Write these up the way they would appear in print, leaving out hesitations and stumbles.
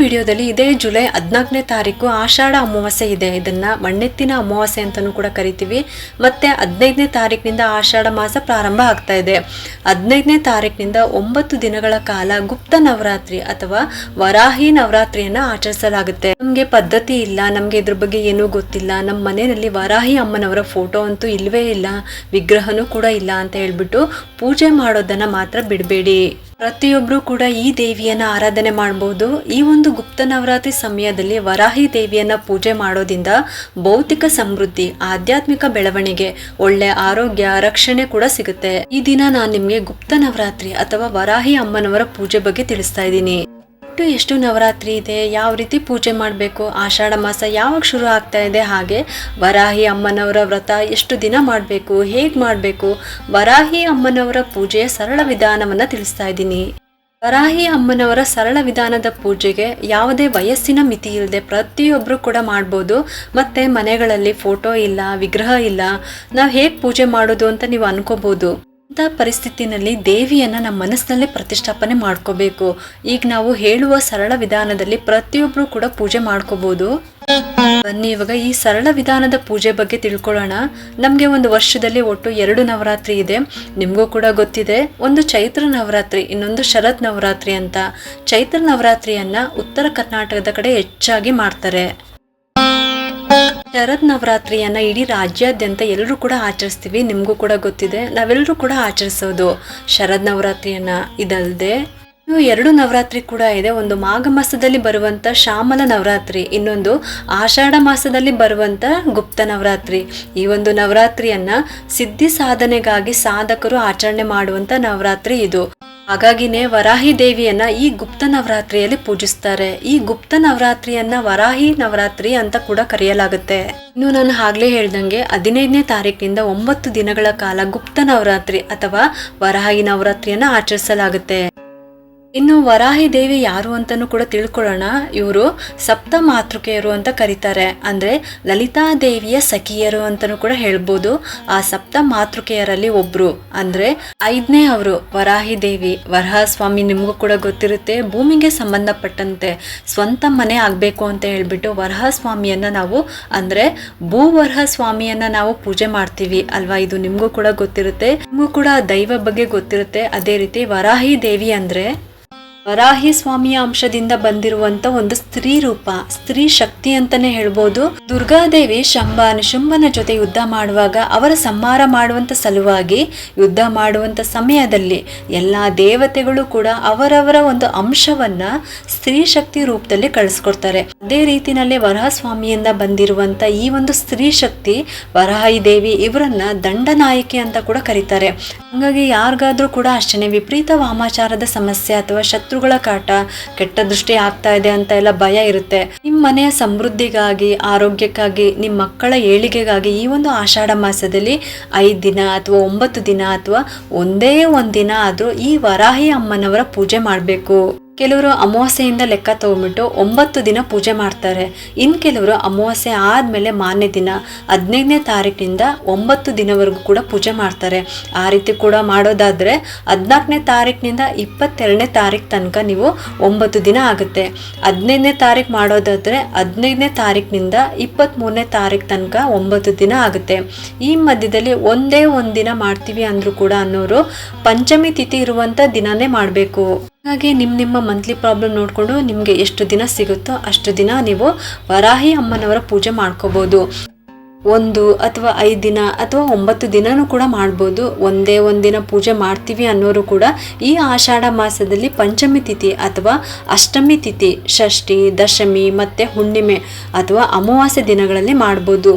ವಿಡಿಯೋದಲ್ಲಿ ಇದೇ ಜುಲೈ 14ನೇ ತಾರೀಕು ಆಷಾಢ ಅಮಾವಾಸ್ಯೆ ಇದೆ. ಇದನ್ನ ಮಣ್ಣೆತ್ತಿನ ಅಮಾವಾಸ್ಯೆ ಅಂತಾನೂ ಕೂಡ ಕರಿತೀವಿ. ಮತ್ತೆ 15ನೇ ತಾರೀಕಿನಿಂದ ಆಷಾಢ ಮಾಸ ಪ್ರಾರಂಭ ಆಗ್ತಾ ಇದೆ. 15ನೇ ತಾರೀಕಿನಿಂದ 9 ದಿನಗಳ ಕಾಲ ಗುಪ್ತ ನವರಾತ್ರಿ ಅಥವಾ ವರಾಹಿ ನವರಾತ್ರಿಯನ್ನ ಆಚರಿಸಲಾಗುತ್ತೆ. ನಮ್ಗೆ ಪದ್ಧತಿ ಇಲ್ಲ, ನಮ್ಗೆ ಇದ್ರ ಬಗ್ಗೆ ಏನೂ ಗೊತ್ತಿಲ್ಲ, ನಮ್ಮ ಮನೆಯಲ್ಲಿ ವರಾಹಿ ಅಮ್ಮನವರ ಫೋಟೋ ಅಂತೂ ಇಲ್ವೇ ಇಲ್ಲ, ವಿಗ್ರಹನೂ ಕೂಡ ಇಲ್ಲ ಅಂತ ಹೇಳ್ಬಿಟ್ಟು ಪೂಜೆ ಮಾಡೋದನ್ನ ಮಾತ್ರ ಬಿಡಬೇಡಿ. ಪ್ರತಿಯೊಬ್ರು ಕೂಡ ಈ ದೇವಿಯನ್ನ ಆರಾಧನೆ ಮಾಡಬಹುದು. ಈ ಒಂದು ಗುಪ್ತ ನವರಾತ್ರಿ ಸಮಯದಲ್ಲಿ ವರಾಹಿ ದೇವಿಯನ್ನ ಪೂಜೆ ಮಾಡೋದ್ರಿಂದ ಭೌತಿಕ ಸಮೃದ್ಧಿ, ಆಧ್ಯಾತ್ಮಿಕ ಬೆಳವಣಿಗೆ, ಒಳ್ಳೆ ಆರೋಗ್ಯ, ರಕ್ಷಣೆ ಕೂಡ ಸಿಗುತ್ತೆ. ಈ ದಿನ ನಾನು ನಿಮ್ಗೆ ಗುಪ್ತ ನವರಾತ್ರಿ ಅಥವಾ ವರಾಹಿ ಅಮ್ಮನವರ ಪೂಜೆ ಬಗ್ಗೆ ತಿಳಿಸ್ತಾ ಇದ್ದೀನಿ. ಎಷ್ಟು ನವರಾತ್ರಿ ಇದೆ, ಯಾವ ರೀತಿ ಪೂಜೆ ಮಾಡಬೇಕು, ಆಷಾಢ ಮಾಸ ಯಾವಾಗ ಶುರು ಆಗ್ತಾ ಇದೆ, ಹಾಗೆ ವರಾಹಿ ಅಮ್ಮನವರ ವ್ರತ ಎಷ್ಟು ದಿನ ಮಾಡಬೇಕು, ಹೇಗೆ ಮಾಡಬೇಕು, ವರಾಹಿ ಅಮ್ಮನವರ ಪೂಜೆಯ ಸರಳ ವಿಧಾನವನ್ನು ತಿಳಿಸ್ತಾ ಇದ್ದೀನಿ. ವರಾಹಿ ಅಮ್ಮನವರ ಸರಳ ವಿಧಾನದ ಪೂಜೆಗೆ ಯಾವುದೇ ವಯಸ್ಸಿನ ಮಿತಿ ಇಲ್ಲದೆ ಪ್ರತಿಯೊಬ್ಬರು ಕೂಡ ಮಾಡ್ಬೋದು. ಮತ್ತೆ ಮನೆಗಳಲ್ಲಿ ಫೋಟೋ ಇಲ್ಲ, ವಿಗ್ರಹ ಇಲ್ಲ, ನಾವು ಹೇಗೆ ಪೂಜೆ ಮಾಡೋದು ಅಂತ ನೀವು ಅನ್ಕೋಬಹುದು. ಇಂಥ ಪರಿಸ್ಥಿತಿನಲ್ಲಿ ದೇವಿಯನ್ನ ನಮ್ಮ ಮನಸ್ಸಿನಲ್ಲೇ ಪ್ರತಿಷ್ಠಾಪನೆ ಮಾಡ್ಕೋಬೇಕು. ಈಗ ನಾವು ಹೇಳುವ ಸರಳ ವಿಧಾನದಲ್ಲಿ ಪ್ರತಿಯೊಬ್ರು ಕೂಡ ಪೂಜೆ ಮಾಡ್ಕೋಬಹುದು. ಬನ್ನಿ ಇವಾಗ ಈ ಸರಳ ವಿಧಾನದ ಪೂಜೆ ಬಗ್ಗೆ ತಿಳ್ಕೊಳ್ಳೋಣ. ನಮ್ಗೆ ಒಂದು ವರ್ಷದಲ್ಲಿ ಒಟ್ಟು 2 ನವರಾತ್ರಿ ಇದೆ. ನಿಮ್ಗೂ ಕೂಡ ಗೊತ್ತಿದೆ, ಒಂದು ಚೈತ್ರ ನವರಾತ್ರಿ, ಇನ್ನೊಂದು ಶರತ್ ನವರಾತ್ರಿ ಅಂತ. ಚೈತ್ರ ನವರಾತ್ರಿಯನ್ನ ಉತ್ತರ ಕರ್ನಾಟಕದ ಕಡೆ ಹೆಚ್ಚಾಗಿ ಮಾಡ್ತಾರೆ. ಶರತ್ ನವರಾತ್ರಿಯನ್ನ ಇಡೀ ರಾಜ್ಯಾದ್ಯಂತ ಎಲ್ಲರೂ ಕೂಡ ಆಚರಿಸ್ತೀವಿ. ನಿಮ್ಗೂ ಕೂಡ ಗೊತ್ತಿದೆ, ನಾವೆಲ್ಲರೂ ಕೂಡ ಆಚರಿಸೋದು ಶರದ್ ನವರಾತ್ರಿಯನ್ನ. ಇದಲ್ಲದೆ 2 ನವರಾತ್ರಿ ಕೂಡ ಇದೆ. ಒಂದು ಮಾಘ ಮಾಸದಲ್ಲಿ ಬರುವಂತ ಶ್ಯಾಮಲ ನವರಾತ್ರಿ, ಇನ್ನೊಂದು ಆಷಾಢ ಮಾಸದಲ್ಲಿ ಬರುವಂತ ಗುಪ್ತ ನವರಾತ್ರಿ. ಈ ಒಂದು ನವರಾತ್ರಿಯನ್ನ ಸಿದ್ಧಿ ಸಾಧನೆಗಾಗಿ ಸಾಧಕರು ಆಚರಣೆ ಮಾಡುವಂತ ನವರಾತ್ರಿ ಇದು. ಹಾಗಾಗಿನೇ ವರಾಹಿ ದೇವಿಯನ್ನ ಈ ಗುಪ್ತ ನವರಾತ್ರಿಯಲ್ಲಿ ಪೂಜಿಸ್ತಾರೆ. ಈ ಗುಪ್ತ ನವರಾತ್ರಿಯನ್ನ ವರಾಹಿ ನವರಾತ್ರಿ ಅಂತ ಕೂಡ ಕರೆಯಲಾಗುತ್ತೆ. ಇನ್ನು ನಾನು ಆಗ್ಲೇ ಹೇಳ್ದಂಗೆ 15ನೇ ತಾರೀಕಿನಿಂದ 9 ದಿನಗಳ ಕಾಲ ಗುಪ್ತ ನವರಾತ್ರಿ ಅಥವಾ ವರಾಹಿ ನವರಾತ್ರಿಯನ್ನ ಆಚರಿಸಲಾಗುತ್ತೆ. ಇನ್ನು ವರಾಹಿ ದೇವಿ ಯಾರು ಅಂತಾನೂ ಕೂಡ ತಿಳ್ಕೊಳ್ಳೋಣ. ಇವರು ಸಪ್ತ ಮಾತೃಕೆಯರು ಅಂತ ಕರೀತಾರೆ. ಅಂದ್ರೆ ಲಲಿತಾ ದೇವಿಯ ಸಖಿಯರು ಅಂತಾನೂ ಕೂಡ ಹೇಳ್ಬೋದು. ಆ ಸಪ್ತ ಮಾತೃಕೆಯರಲ್ಲಿ ಒಬ್ರು ಅಂದ್ರೆ 5ನೇ ಅವರು ವರಾಹಿ ದೇವಿ. ವರಹ ಸ್ವಾಮಿ ನಿಮಗೂ ಕೂಡ ಗೊತ್ತಿರುತ್ತೆ, ಭೂಮಿಗೆ ಸಂಬಂಧಪಟ್ಟಂತೆ ಸ್ವಂತ ಮನೆ ಆಗ್ಬೇಕು ಅಂತ ಹೇಳ್ಬಿಟ್ಟು ವರಹ ಸ್ವಾಮಿಯನ್ನ ನಾವು ಅಂದ್ರೆ ಭೂವರಹ ಸ್ವಾಮಿಯನ್ನ ನಾವು ಪೂಜೆ ಮಾಡ್ತೀವಿ ಅಲ್ವಾ. ಇದು ನಿಮ್ಗೂ ಕೂಡ ಗೊತ್ತಿರುತ್ತೆ, ನಿಮ್ಗೂ ಕೂಡ ದೈವ ಬಗ್ಗೆ ಗೊತ್ತಿರುತ್ತೆ. ಅದೇ ರೀತಿ ವರಾಹಿ ದೇವಿ ಅಂದ್ರೆ ವರಾಹಿ ಸ್ವಾಮಿಯ ಅಂಶದಿಂದ ಬಂದಿರುವಂತ ಒಂದು ಸ್ತ್ರೀ ರೂಪ, ಸ್ತ್ರೀ ಶಕ್ತಿ ಅಂತಾನೆ ಹೇಳ್ಬೋದು. ದುರ್ಗಾದೇವಿ ಶಂಭ ನಿಶುಂಭನ ಜೊತೆ ಯುದ್ಧ ಮಾಡುವಾಗ ಅವರ ಸಂಹಾರ ಮಾಡುವಂತ ಸಲುವಾಗಿ ಯುದ್ಧ ಮಾಡುವಂತ ಸಮಯದಲ್ಲಿ ಎಲ್ಲಾ ದೇವತೆಗಳು ಕೂಡ ಅವರವರ ಒಂದು ಅಂಶವನ್ನ ಸ್ತ್ರೀ ಶಕ್ತಿ ರೂಪದಲ್ಲಿ ಕಳಿಸ್ಕೊಡ್ತಾರೆ. ಅದೇ ರೀತಿನಲ್ಲಿ ವರಹ ಸ್ವಾಮಿಯಿಂದ ಬಂದಿರುವಂತ ಈ ಒಂದು ಸ್ತ್ರೀ ಶಕ್ತಿ ವರಾಹಿ ದೇವಿ, ಇವರನ್ನ ದಂಡನಾಯಕಿ ಅಂತ ಕೂಡ ಕರೀತಾರೆ. ಹಾಗಾಗಿ ಯಾರಿಗಾದ್ರೂ ಕೂಡ ಅಷ್ಟೇ ವಿಪರೀತ ವಾಮಾಚಾರದ ಸಮಸ್ಯೆ ಅಥವಾ ಶತ್ರುಗಳ ಕಾಟ, ಕೆಟ್ಟ ದೃಷ್ಟಿ ಆಗ್ತಾ ಇದೆ ಅಂತ ಎಲ್ಲ ಭಯ ಇರುತ್ತೆ, ನಿಮ್ಮ ಮನೆಯ ಸಮೃದ್ಧಿಗಾಗಿ, ಆರೋಗ್ಯಕ್ಕಾಗಿ, ನಿಮ್ಮ ಮಕ್ಕಳ ಏಳಿಗೆಗಾಗಿ ಈ ಒಂದು ಆಷಾಢ ಮಾಸದಲ್ಲಿ 5 ದಿನ ಅಥವಾ 9 ದಿನ ಅಥವಾ ಒಂದೇ ಒಂದಿನ ಆದ್ರೂ ಈ ವರಾಹಿ ಅಮ್ಮನವರ ಪೂಜೆ ಮಾಡಬೇಕು. ಕೆಲವರು ಅಮಾವಾಸ್ಯೆಯಿಂದ ಲೆಕ್ಕ ತಗೊಂಡ್ಬಿಟ್ಟು 9 ದಿನ ಪೂಜೆ ಮಾಡ್ತಾರೆ. ಇನ್ನು ಕೆಲವರು ಅಮಾವಾಸ್ಯೆ ಆದ್ಮೇಲೆ ಮಾನ್ಯ ದಿನ 15ನೇ ತಾರೀಕಿನಿಂದ 9 ದಿನವರೆಗೂ ಕೂಡ ಪೂಜೆ ಮಾಡ್ತಾರೆ. ಆ ರೀತಿ ಕೂಡ ಮಾಡೋದಾದ್ರೆ 14ನೇ ತಾರೀಕಿನಿಂದ 22ನೇ ತಾರೀಕು ತನಕ ನೀವು 9 ದಿನ ಆಗುತ್ತೆ. 15ನೇ ತಾರೀಕು ಮಾಡೋದಾದ್ರೆ 15ನೇ ತಾರೀಕಿನಿಂದ 23ನೇ ತಾರೀಕು ತನಕ 9 ದಿನ ಆಗುತ್ತೆ. ಈ ಮಧ್ಯದಲ್ಲಿ ಒಂದೇ ಒಂದಿನ ಮಾಡ್ತೀವಿ ಅಂದ್ರೂ ಕೂಡ ಅನ್ನೋರು ಪಂಚಮಿ ತಿಥಿ ಇರುವಂತ ದಿನನೇ ಮಾಡಬೇಕು. ಹಾಗೆ ನಿಮ್ಮ ಮಂತ್ಲಿ ಪ್ರಾಬ್ಲಮ್ ನೋಡಿಕೊಂಡು ನಿಮಗೆ ಎಷ್ಟು ದಿನ ಸಿಗುತ್ತೋ ಅಷ್ಟು ದಿನ ನೀವು ವರಾಹಿ ಅಮ್ಮನವರ ಪೂಜೆ ಮಾಡ್ಕೋಬಹುದು. 1 ಅಥವಾ 5 ದಿನ ಅಥವಾ 9 ದಿನನೂ ಕೂಡ ಮಾಡ್ಬೋದು. ಒಂದೇ ಒಂದಿನ ಪೂಜೆ ಮಾಡ್ತೀವಿ ಅನ್ನೋರು ಕೂಡ ಈ ಆಷಾಢ ಮಾಸದಲ್ಲಿ ಪಂಚಮಿ ತಿಥಿ ಅಥವಾ ಅಷ್ಟಮಿ ತಿಥಿ, ಷಷ್ಠಿ, ದಶಮಿ ಮತ್ತೆ ಹುಣ್ಣಿಮೆ ಅಥವಾ ಅಮಾವಾಸ್ಯೆ ದಿನಗಳಲ್ಲಿ ಮಾಡ್ಬೋದು.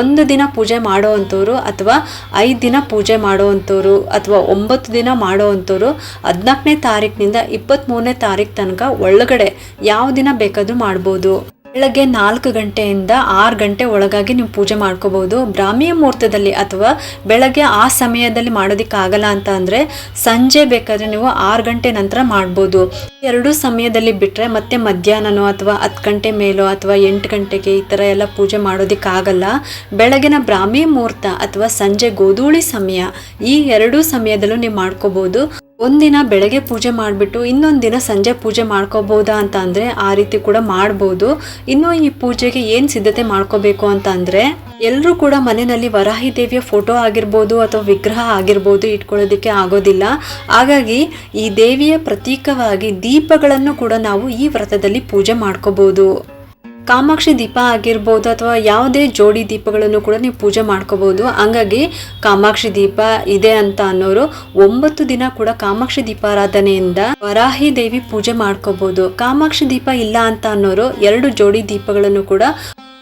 1 ದಿನ ಪೂಜೆ ಮಾಡೋವಂಥವ್ರು ಅಥವಾ 5 ದಿನ ಪೂಜೆ ಮಾಡೋವಂಥವ್ರು ಅಥವಾ 9 ದಿನ ಮಾಡೋವಂಥವ್ರು 14ನೇ ತಾರೀಕಿನಿಂದ 23ನೇ ತಾರೀಕು ತನಕ ಒಳಗಡೆ ಯಾವ ದಿನ ಬೇಕಾದ್ರೂ ಮಾಡ್ಬೋದು. ಬೆಳಗ್ಗೆ 4 ಗಂಟೆಯಿಂದ 6 ಗಂಟೆ ಒಳಗಾಗಿ ನೀವು ಪೂಜೆ ಮಾಡ್ಕೋಬಹುದು. ಬ್ರಾಹ್ಮಿ ಮುಹೂರ್ತದಲ್ಲಿ ಅಥವಾ ಬೆಳಗ್ಗೆ ಆ ಸಮಯದಲ್ಲಿ ಮಾಡೋದಕ್ಕಾಗಲ್ಲ ಅಂತ ಅಂದ್ರೆ ಸಂಜೆ ಬೇಕಾದ್ರೆ ನೀವು 6 ಗಂಟೆ ನಂತರ ಮಾಡ್ಬೋದು. 2 ಸಮಯದಲ್ಲಿ ಬಿಟ್ರೆ ಮತ್ತೆ ಮಧ್ಯಾಹ್ನನೋ ಅಥವಾ 10 ಗಂಟೆ ಮೇಲೋ ಅಥವಾ 8 ಗಂಟೆಗೆ ಈ ತರ ಎಲ್ಲ ಪೂಜೆ ಮಾಡೋದಕ್ಕಾಗಲ್ಲ. ಬೆಳಗಿನ ಬ್ರಾಹ್ಮಿ ಮುಹೂರ್ತ ಅಥವಾ ಸಂಜೆ ಗೋಧೂಳಿ ಸಮಯ, ಈ 2 ಸಮಯದಲ್ಲೂ ನೀವು ಮಾಡ್ಕೋಬಹುದು. ಒಂದಿನ ಬೆಳಗ್ಗೆ ಪೂಜೆ ಮಾಡಿಬಿಟ್ಟು ಇನ್ನೊಂದು ದಿನ ಸಂಜೆ ಪೂಜೆ ಮಾಡ್ಕೋಬಹುದಾ ಅಂತ ಅಂದರೆ ಆ ರೀತಿ ಕೂಡ ಮಾಡ್ಬೋದು. ಇನ್ನು ಈ ಪೂಜೆಗೆ ಏನು ಸಿದ್ಧತೆ ಮಾಡ್ಕೋಬೇಕು ಅಂತ ಅಂದರೆ ಎಲ್ಲರೂ ಕೂಡ ಮನೆಯಲ್ಲಿ ವರಾಹಿ ದೇವಿಯ ಫೋಟೋ ಆಗಿರ್ಬೋದು ಅಥವಾ ವಿಗ್ರಹ ಆಗಿರ್ಬೋದು ಇಟ್ಕೊಳ್ಳೋದಕ್ಕೆ ಆಗೋದಿಲ್ಲ. ಹಾಗಾಗಿ ಈ ದೇವಿಯ ಪ್ರತೀಕವಾಗಿ ದೀಪಗಳನ್ನು ಕೂಡ ನಾವು ಈ ವ್ರತದಲ್ಲಿ ಪೂಜೆ ಮಾಡ್ಕೋಬಹುದು. ಕಾಮಾಕ್ಷಿ ದೀಪ ಆಗಿರ್ಬೋದು ಅಥವಾ ಯಾವುದೇ ಜೋಡಿ ದೀಪಗಳನ್ನು ಕೂಡ ನೀವು ಪೂಜೆ ಮಾಡ್ಕೋಬಹುದು. ಹಂಗಾಗಿ ಕಾಮಾಕ್ಷಿ ದೀಪ ಇದೆ ಅಂತ ಅನ್ನೋರು 9 ದಿನ ಕೂಡ ಕಾಮಾಕ್ಷಿ ದೀಪಾರಾಧನೆಯಿಂದ ವರಾಹಿ ದೇವಿ ಪೂಜೆ ಮಾಡ್ಕೋಬಹುದು. ಕಾಮಾಕ್ಷಿ ದೀಪ ಇಲ್ಲ ಅಂತ ಅನ್ನೋರು 2 ಜೋಡಿ ದೀಪಗಳನ್ನು ಕೂಡ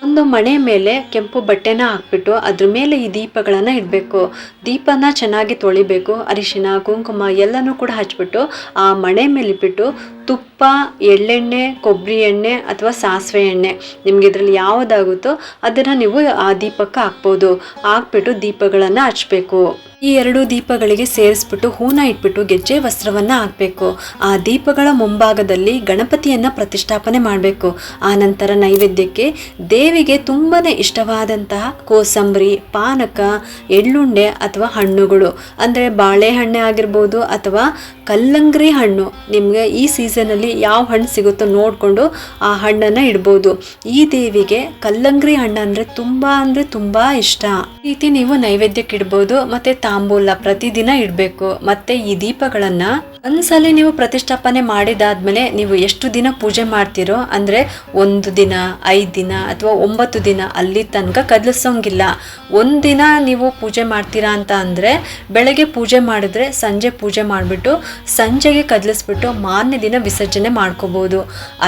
ಒಂದು ಮಣೆ ಮೇಲೆ ಕೆಂಪು ಬಟ್ಟೆನ ಹಾಕ್ಬಿಟ್ಟು ಅದ್ರ ಮೇಲೆ ಈ ದೀಪಗಳನ್ನು ಇಡಬೇಕು. ದೀಪನ ಚೆನ್ನಾಗಿ ತೊಳಿಬೇಕು. ಅರಿಶಿನ ಕುಂಕುಮ ಎಲ್ಲನೂ ಕೂಡ ಹಚ್ಬಿಟ್ಟು ಆ ಮಣೆ ಮೇಲೆ ಇಟ್ಬಿಟ್ಟು ತುಪ್ಪ, ಎಳ್ಳೆಣ್ಣೆ, ಕೊಬ್ಬರಿ ಎಣ್ಣೆ ಅಥವಾ ಸಾಸಿವೆ ಎಣ್ಣೆ ನಿಮ್ಗೆ ಇದರಲ್ಲಿ ಯಾವುದಾಗುತ್ತೋ ಅದನ್ನು ನೀವು ಆ ದೀಪಕ್ಕೆ ಹಾಕ್ಬೋದು. ಹಾಕ್ಬಿಟ್ಟು ದೀಪಗಳನ್ನು ಹಚ್ಬೇಕು. ಈ 2 ದೀಪಗಳಿಗೆ ಸೇರಿಸ್ಬಿಟ್ಟು ಹೂನ ಇಟ್ಬಿಟ್ಟು ಗೆಜ್ಜೆ ವಸ್ತ್ರವನ್ನ ಹಾಕ್ಬೇಕು. ಆ ದೀಪಗಳ ಮುಂಭಾಗದಲ್ಲಿ ಗಣಪತಿಯನ್ನ ಪ್ರತಿಷ್ಠಾಪನೆ ಮಾಡಬೇಕು. ಆ ನಂತರ ನೈವೇದ್ಯಕ್ಕೆ ದೇವಿಗೆ ತುಂಬಾನೇ ಇಷ್ಟವಾದಂತಹ ಕೋಸಂಬರಿ, ಪಾನಕ, ಎಳ್ಳುಂಡೆ ಅಥವಾ ಹಣ್ಣುಗಳು ಅಂದರೆ ಬಾಳೆಹಣ್ಣೆ ಆಗಿರ್ಬೋದು ಅಥವಾ ಕಲ್ಲಂಗಡಿ ಹಣ್ಣು, ನಿಮ್ಗೆ ಈ ಸೀಸನಲ್ಲಿ ಯಾವ ಹಣ್ಣು ಸಿಗುತ್ತೋ ನೋಡಿಕೊಂಡು ಆ ಹಣ್ಣನ್ನು ಇಡ್ಬೋದು. ಈ ದೇವಿಗೆ ಕಲ್ಲಂಗಡಿ ಹಣ್ಣು ಅಂದರೆ ತುಂಬಾ ಇಷ್ಟ. ಈ ರೀತಿ ನೀವು ನೈವೇದ್ಯಕ್ಕೆ ಇಡ್ಬೋದು. ಮತ್ತೆ ತಾಂಬೂಲ ಪ್ರತಿದಿನ ಇಡಬೇಕು. ಮತ್ತೆ ಈ ದೀಪಗಳನ್ನ ಒಂದ್ಸಲ ನೀವು ಪ್ರತಿಷ್ಠಾಪನೆ ಮಾಡಿದಾದ್ಮೇಲೆ ನೀವು ಎಷ್ಟು ದಿನ ಪೂಜೆ ಮಾಡ್ತೀರೋ ಅಂದ್ರೆ 1 ದಿನ, 5 ದಿನ ಅಥವಾ 9 ದಿನ ಅಲ್ಲಿ ತನಕ ಕದಲಿಸೋಂಗಿಲ್ಲ. 1 ದಿನ ನೀವು ಪೂಜೆ ಮಾಡ್ತೀರಾ ಅಂತ ಅಂದ್ರೆ ಬೆಳಗ್ಗೆ ಪೂಜೆ ಮಾಡಿದ್ರೆ ಸಂಜೆ ಪೂಜೆ ಮಾಡಿಬಿಟ್ಟು ಸಂಜೆಗೆ ಕದಲಿಸ್ಬಿಟ್ಟು ಮಾರನೇ ದಿನ ವಿಸರ್ಜನೆ ಮಾಡ್ಕೋಬಹುದು.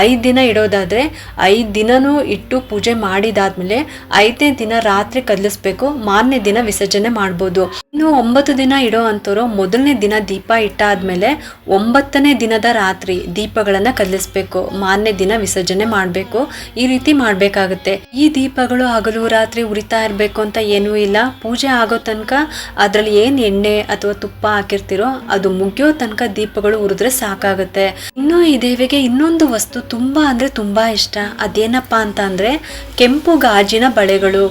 5 ದಿನ ಇಡೋದಾದ್ರೆ 5 ದಿನನೂ ಇಟ್ಟು ಪೂಜೆ ಮಾಡಿದಾದ್ಮೇಲೆ 5ನೇ ದಿನ ರಾತ್ರಿ ಕದಲಿಸ್ಬೇಕು. ಮಾರನೇ ದಿನ ವಿಸರ್ಜನೆ ಮಾಡ್ಬೋದು. ಇನ್ನು 9 ದಿನ ಇಡೋ ಅಂತವ್ರು ಮೊದಲನೇ ದಿನ ದೀಪ ಇಟ್ಟಾದ್ಮೇಲೆ 9ನೇ ದಿನದ ರಾತ್ರಿ ದೀಪಗಳನ್ನ ಕದಲಿಸ್ಬೇಕು. ಮಾರನೇ ದಿನ ವಿಸರ್ಜನೆ ಮಾಡ್ಬೇಕು. ಈ ರೀತಿ ಮಾಡ್ಬೇಕಾಗುತ್ತೆ. ಈ ದೀಪಗಳು ಹಗಲು ರಾತ್ರಿ ಉರಿತಾ ಇರ್ಬೇಕು ಅಂತ ಏನೂ ಇಲ್ಲ. ಪೂಜೆ ಆಗೋ ತನಕ ಅದ್ರಲ್ಲಿ ಏನ್ ಎಣ್ಣೆ ಅಥವಾ ತುಪ್ಪ ಹಾಕಿರ್ತಿರೋ ಅದು ಮುಗಿಯೋ ತನಕ ದೀಪಗಳು ಉರಿದ್ರೆ ಸಾಕಾಗುತ್ತೆ. ಇನ್ನು ಈ ದೇವಿಗೆ ಇನ್ನೊಂದು ವಸ್ತು ತುಂಬಾ ಇಷ್ಟ. ಅದೇನಪ್ಪಾ ಅಂತ ಅಂದ್ರೆ ಕೆಂಪು ಗಾಜಿನ ಬಳೆಗಳು.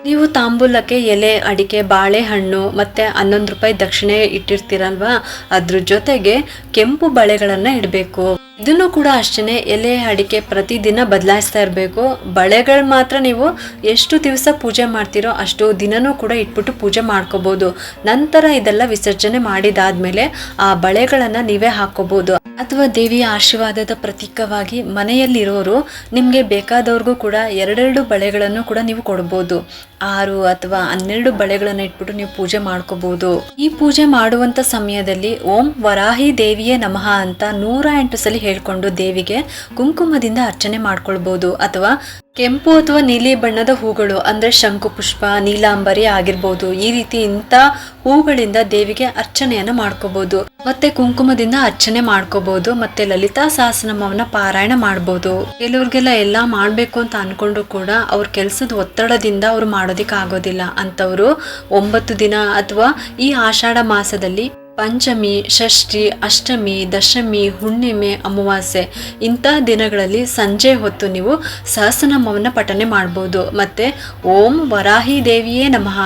ನೀವು ತಾಂಬೂಲಕ್ಕೆ ಎಲೆ, ಅಡಿಕೆ, ಬಾಳೆಹಣ್ಣು ಮತ್ತೆ 11 ರೂಪಾಯಿ ದಕ್ಷಿಣೆ ಇಟ್ಟಿರ್ತೀರಲ್ವಾ, ಅದ್ರ ಜೊತೆಗೆ ಕೆಂಪು ಬಳೆಗಳನ್ನ ಇಡಬೇಕು. ಇದನ್ನು ಕೂಡ ಅಷ್ಟೇ ಎಲೆ, ಅಡಿಕೆ ಪ್ರತಿದಿನ ಬದಲಾಯಿಸ್ತಾ ಇರಬೇಕು. ಬಳೆಗಳು ಮಾತ್ರ ನೀವು ಎಷ್ಟು ದಿವಸ ಪೂಜೆ ಮಾಡ್ತೀರೋ ಅಷ್ಟು ದಿನನೂ ಕೂಡ ಇಟ್ಬಿಟ್ಟು ಪೂಜೆ ಮಾಡ್ಕೋಬಹುದು. ನಂತರ ಇದೆಲ್ಲ ವಿಸರ್ಜನೆ ಮಾಡಿದಾದ್ಮೇಲೆ ಆ ಬಳೆಗಳನ್ನ ನೀವೇ ಹಾಕೋಬಹುದು. ಅಥವಾ ದೇವಿಯ ಆಶೀರ್ವಾದದ ಪ್ರತೀಕವಾಗಿ ಮನೆಯಲ್ಲಿರೋರು ನಿಮ್ಗೆ ಬೇಕಾದವ್ರಿಗೂ ಕೂಡ 2 ಬಳೆಗಳನ್ನು ಕೂಡ ನೀವು ಕೊಡ್ಬೋದು. 6 ಅಥವಾ 12 ಬಳೆಗಳನ್ನ ಇಟ್ಬಿಟ್ಟು ನೀವು ಪೂಜೆ ಮಾಡ್ಕೋಬಹುದು. ಈ ಪೂಜೆ ಮಾಡುವಂತ ಸಮಯದಲ್ಲಿ ಓಂ ವರಾಹಿ ದೇವಿಯೇ ನಮಃ ಅಂತ 108 ಸಲ ಹೇಳ್ಕೊಂಡು ದೇವಿಗೆ ಕುಂಕುಮದಿಂದ ಅರ್ಚನೆ ಮಾಡ್ಕೊಳ್ಬಹುದು. ಅಥವಾ ಕೆಂಪು ಅಥವಾ ನೀಲಿ ಬಣ್ಣದ ಹೂಗಳು ಅಂದ್ರೆ ಶಂಕು ಪುಷ್ಪ, ನೀಲಾಂಬರಿ ಆಗಿರ್ಬೋದು. ಈ ರೀತಿ ಇಂಥ ಹೂಗಳಿಂದ ದೇವಿಗೆ ಅರ್ಚನೆಯನ್ನ ಮಾಡ್ಕೋಬಹುದು. ಮತ್ತೆ ಕುಂಕುಮದಿಂದ ಅರ್ಚನೆ ಮಾಡ್ಕೋಬಹುದು. ಮತ್ತೆ ಲಲಿತಾ ಸಹಸ್ರನಾಮವನ್ನ ಪಾರಾಯಣ ಮಾಡ್ಬೋದು. ಕೆಲವ್ರಿಗೆಲ್ಲ ಎಲ್ಲಾ ಮಾಡ್ಬೇಕು ಅಂತ ಅನ್ಕೊಂಡ್ರು ಕೂಡ ಅವ್ರ ಕೆಲ್ಸದ ಒತ್ತಡದಿಂದ ಅವ್ರು ಮಾಡೋದಿಕ್ ಆಗೋದಿಲ್ಲ. ಅಂತವ್ರು 9 ದಿನ ಅಥವಾ ಈ ಆಷಾಢ ಮಾಸದಲ್ಲಿ ಪಂಚಮಿ, ಷಷ್ಠಿ, ಅಷ್ಟಮಿ, ದಶಮಿ, ಹುಣ್ಣಿಮೆ, ಅಮಾವಾಸ್ಯೆ ಇಂಥ ದಿನಗಳಲ್ಲಿ ಸಂಜೆ ಹೊತ್ತು ನೀವು ಸಹಸ್ರನಾಮವನ್ನ ಪಠನೆ ಮಾಡ್ಬೋದು. ಮತ್ತೆ ಓಂ ವರಾಹಿ ದೇವಿಯೇ ನಮಃ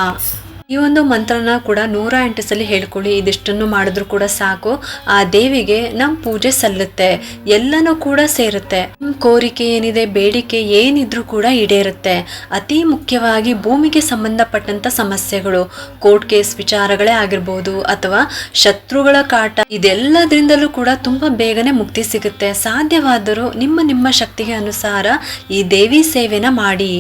ಈ ಒಂದು ಮಂತ್ರನ ಕೂಡ 108 ಸಲ ಹೇಳ್ಕೊಳ್ಳಿ. ಇದಿಷ್ಟನ್ನು ಮಾಡಿದ್ರು ಕೂಡ ಸಾಕು. ಆ ದೇವಿಗೆ ನಮ್ ಪೂಜೆ ಸಲ್ಲುತ್ತೆ. ಎಲ್ಲನೂ ಕೂಡ ಸೇರುತ್ತೆ. ಕೋರಿಕೆ ಏನಿದೆ, ಬೇಡಿಕೆ ಏನಿದ್ರು ಕೂಡ ಈಡೇರುತ್ತೆ. ಅತಿ ಮುಖ್ಯವಾಗಿ ಭೂಮಿಗೆ ಸಂಬಂಧಪಟ್ಟಂತ ಸಮಸ್ಯೆಗಳು, ಕೋರ್ಟ್ ಕೇಸ್ ವಿಚಾರಗಳೇ ಆಗಿರ್ಬೋದು ಅಥವಾ ಶತ್ರುಗಳ ಕಾಟ, ಇದೆಲ್ಲದ್ರಿಂದಲೂ ಕೂಡ ತುಂಬಾ ಬೇಗನೆ ಮುಕ್ತಿ ಸಿಗುತ್ತೆ. ಸಾಧ್ಯವಾದರೂ ನಿಮ್ಮ ಶಕ್ತಿಗೆ ಅನುಸಾರ ಈ ದೇವಿ ಸೇವೆನ ಮಾಡಿ.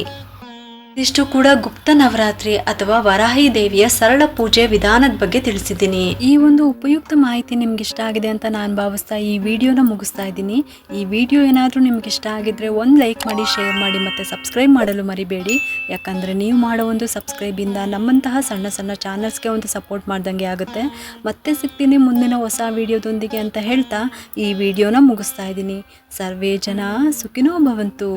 ಇಷ್ಟು ಕೂಡ ಗುಪ್ತ ನವರಾತ್ರಿ ಅಥವಾ ವರಾಹಿ ದೇವಿಯ ಸರಳ ಪೂಜೆ ವಿಧಾನದ ಬಗ್ಗೆ ತಿಳಿಸಿದ್ದೀನಿ. ಈ ಒಂದು ಉಪಯುಕ್ತ ಮಾಹಿತಿ ನಿಮ್ಗೆ ಇಷ್ಟ ಆಗಿದೆ ಅಂತ ನಾನು ಭಾವಿಸ್ತಾ ಈ ವಿಡಿಯೋನ ಮುಗಿಸ್ತಾ ಇದ್ದೀನಿ. ಈ ವಿಡಿಯೋ ಏನಾದರೂ ನಿಮ್ಗೆ ಇಷ್ಟ ಆಗಿದ್ರೆ ಒಂದು ಲೈಕ್ ಮಾಡಿ, ಶೇರ್ ಮಾಡಿ ಮತ್ತೆ ಸಬ್ಸ್ಕ್ರೈಬ್ ಮಾಡಲು ಮರಿಬೇಡಿ. ಯಾಕಂದ್ರೆ ನೀವು ಮಾಡೋ ಒಂದು ಸಬ್ಸ್ಕ್ರೈಬ್ ಇಂದ ನಮ್ಮಂತಹ ಸಣ್ಣ ಚಾನಲ್ಸ್ಗೆ ಒಂದು ಸಪೋರ್ಟ್ ಮಾಡ್ದಂಗೆ ಆಗುತ್ತೆ. ಮತ್ತೆ ಸಿಗ್ತೀನಿ ಮುಂದಿನ ಹೊಸ ವಿಡಿಯೋದೊಂದಿಗೆ ಅಂತ ಹೇಳ್ತಾ ಈ ವಿಡಿಯೋನ ಮುಗಿಸ್ತಾ ಇದ್ದೀನಿ. ಸರ್ವೇ ಜನ ಸುಖಿನೋ ಭವಂತು.